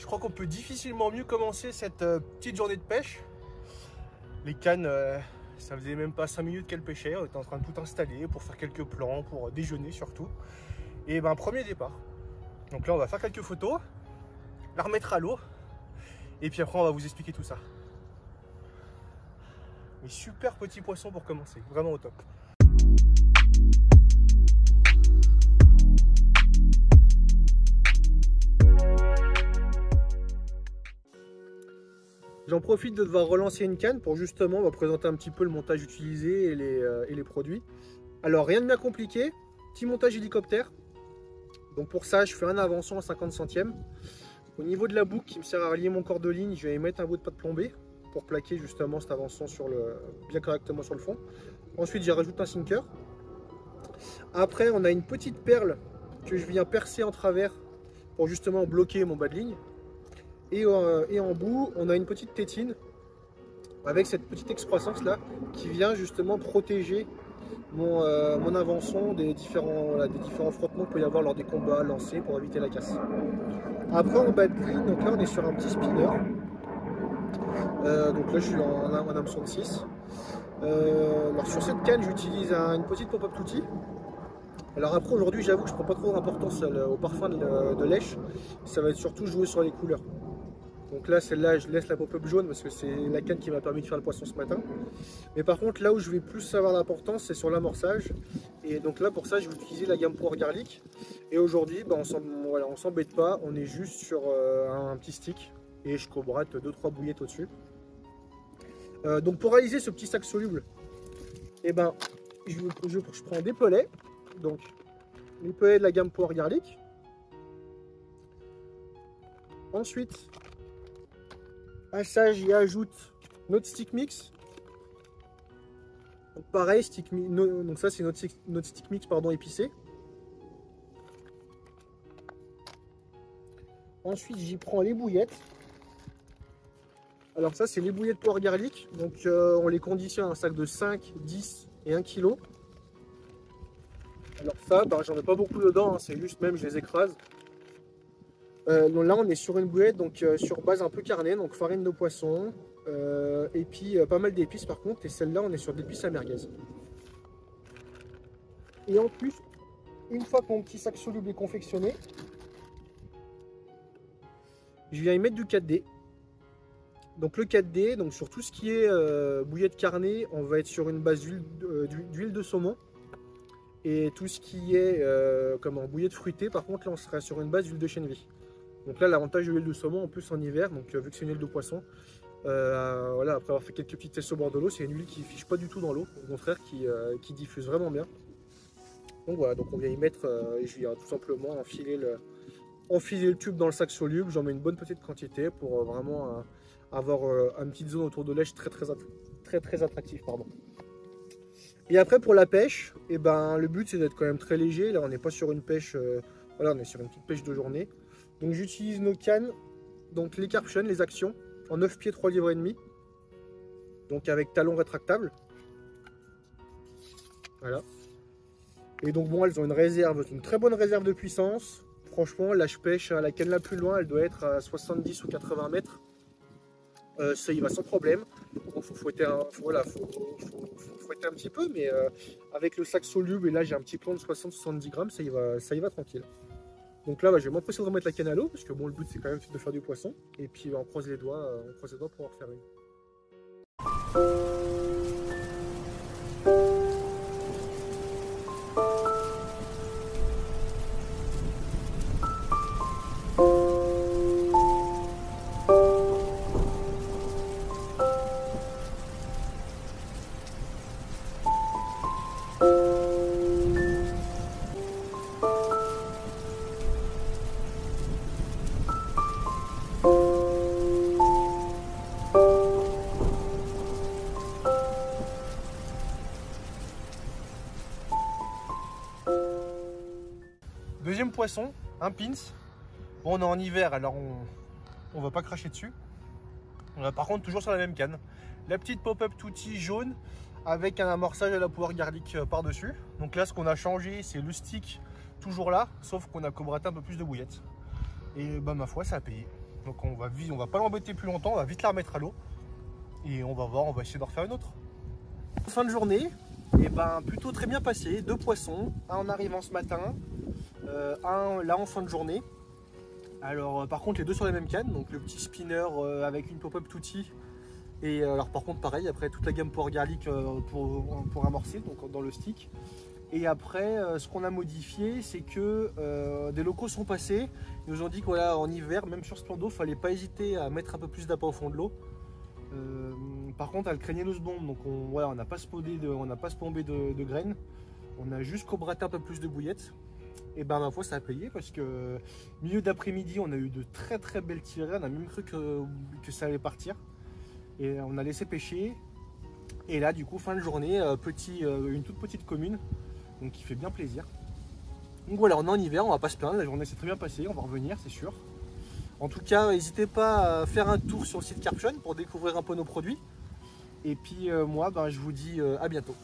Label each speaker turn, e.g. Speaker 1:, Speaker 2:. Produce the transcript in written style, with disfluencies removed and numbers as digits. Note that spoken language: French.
Speaker 1: crois qu'on peut difficilement mieux commencer cette petite journée de pêche. Les cannes, ça faisait même pas 5 minutes qu'elles pêchaient. On était en train de tout installer pour faire quelques plans, pour déjeuner surtout. Et ben premier départ. Donc là on va faire quelques photos, la remettre à l'eau. Et puis après on va vous expliquer tout ça. Mais super petit poisson pour commencer, vraiment au top. J'en profite de devoir relancer une canne pour justement vous présenter un petit peu le montage utilisé et les produits. Alors rien de bien compliqué, petit montage hélicoptère. Donc pour ça je fais un avançon à 50 centièmes. Au niveau de la boucle qui me sert à relier mon corps de ligne, je vais y mettre un bout de pâte plombée pour plaquer justement cet avançon bien correctement sur le fond. Ensuite j'y rajoute un sinker. Après on a une petite perle que je viens percer en travers pour justement bloquer mon bas de ligne. Et en bout, on a une petite tétine avec cette petite excroissance là qui vient justement protéger mon avançon des différents frottements qu'il peut y avoir lors des combats lancés pour éviter la casse. Après en bas de ligne, donc là on est sur un petit spinner. Donc là je suis en hameçon de 6. Alors sur cette canne j'utilise une petite pop-up tutti. Alors après aujourd'hui j'avoue que je ne prends pas trop d'importance au parfum de lèche. Ça va être surtout jouer sur les couleurs. Donc là, celle-là, je laisse la pop-up jaune parce que c'est la canne qui m'a permis de faire le poisson ce matin. Mais par contre, là où je vais plus avoir d'importance, c'est sur l'amorçage. Et donc là, pour ça, je vais utiliser la gamme Power Garlic. Et aujourd'hui, on ne s'embête pas, on est juste sur un petit stick. Et je cobrate 2-3 bouillettes au-dessus. Donc pour réaliser ce petit sac soluble, je prends des pellets. Donc les pellets de la gamme Power Garlic. Ensuite, à ça, j'y ajoute notre stick mix. Donc pareil, donc ça c'est notre stick mix épicé. Ensuite, j'y prends les bouillettes. Alors ça, c'est les bouillettes Power Garlic. Donc on les conditionne à un sac de 5, 10 et 1 kg. Alors ça, j'en ai pas beaucoup dedans, hein, c'est juste même je les écrase. Donc là on est sur une bouillette sur base un peu carnée, donc farine de poisson et puis pas mal d'épices par contre, et celle-là on est sur d'épices à merguez. Et en plus, une fois que mon petit sac soluble est confectionné, je viens y mettre du 4D. Donc le 4D, donc sur tout ce qui est bouillette carnée, on va être sur une base d'huile de saumon. Et tout ce qui est bouillette fruitée, par contre là on sera sur une base d'huile de chènevis. Donc là l'avantage de l'huile de saumon en plus en hiver, donc vu que c'est une huile de poisson, voilà, après avoir fait quelques petits tests au bord de l'eau, c'est une huile qui ne fiche pas du tout dans l'eau, au contraire qui diffuse vraiment bien. Donc voilà, donc on vient y mettre, je viens tout simplement enfiler le tube dans le sac soluble, j'en mets une bonne petite quantité pour vraiment avoir une petite zone autour de lèche très attractive. Pardon. Et après pour la pêche, le but c'est d'être quand même très léger, là on n'est pas sur une pêche, voilà, on est sur une petite pêche de journée. Donc j'utilise nos cannes, donc les Carption, les Actions, en 9 pieds 3 livres et demi. Donc avec talon rétractable. Voilà. Et donc bon, elles ont une très bonne réserve de puissance. Franchement, là je pêche à la canne la plus loin, elle doit être à 70 ou 80 mètres. Ça y va sans problème. Bon, faut fouetter un petit peu, mais avec le sac soluble, et là j'ai un petit plomb de 60-70 grammes, ça y va tranquille. Donc là, je vais m'empresser de remettre la canne à l'eau, parce que bon, le but c'est quand même de faire du poisson. Et puis on croise les doigts pour en faire une. Deuxième poisson, un pins. Bon, on est en hiver, alors on va pas cracher dessus. Par contre, toujours sur la même canne. La petite pop-up tutti jaune avec un amorçage à la Power Garlic par-dessus. Donc là, ce qu'on a changé, c'est le stick toujours là, sauf qu'on a cobraté un peu plus de bouillettes. Et ma foi, ça a payé. Donc on va pas l'embêter plus longtemps, on va vite la remettre à l'eau. Et on va voir, on va essayer d'en refaire une autre. Fin de journée, et ben plutôt très bien passé. 2 poissons, un en arrivant ce matin, un là en fin de journée. Alors par contre les deux sur la même canne, donc le petit spinner avec une pop-up tutti. Et alors par contre pareil, après toute la gamme Power Garlic pour amorcer, donc dans le stick. Et après ce qu'on a modifié, c'est que des locaux sont passés. Ils nous ont dit que voilà, en hiver, même sur ce plan d'eau, fallait pas hésiter à mettre un peu plus d'appât au fond de l'eau. Par contre elle craignait nous bombe, donc on n'a pas spawné de graines. On a juste cobraté un peu plus de bouillettes. Et ben ma foi ça a payé parce que milieu d'après-midi on a eu de très belles tirées. On a même cru que ça allait partir. Et on a laissé pêcher. Et là du coup fin de journée, une toute petite commune. Donc qui fait bien plaisir. Donc voilà, on est en hiver, on va pas se plaindre, la journée s'est très bien passée, on va revenir c'est sûr. En tout cas, n'hésitez pas à faire un tour sur le site Carption pour découvrir un peu nos produits. Et puis moi, je vous dis à bientôt.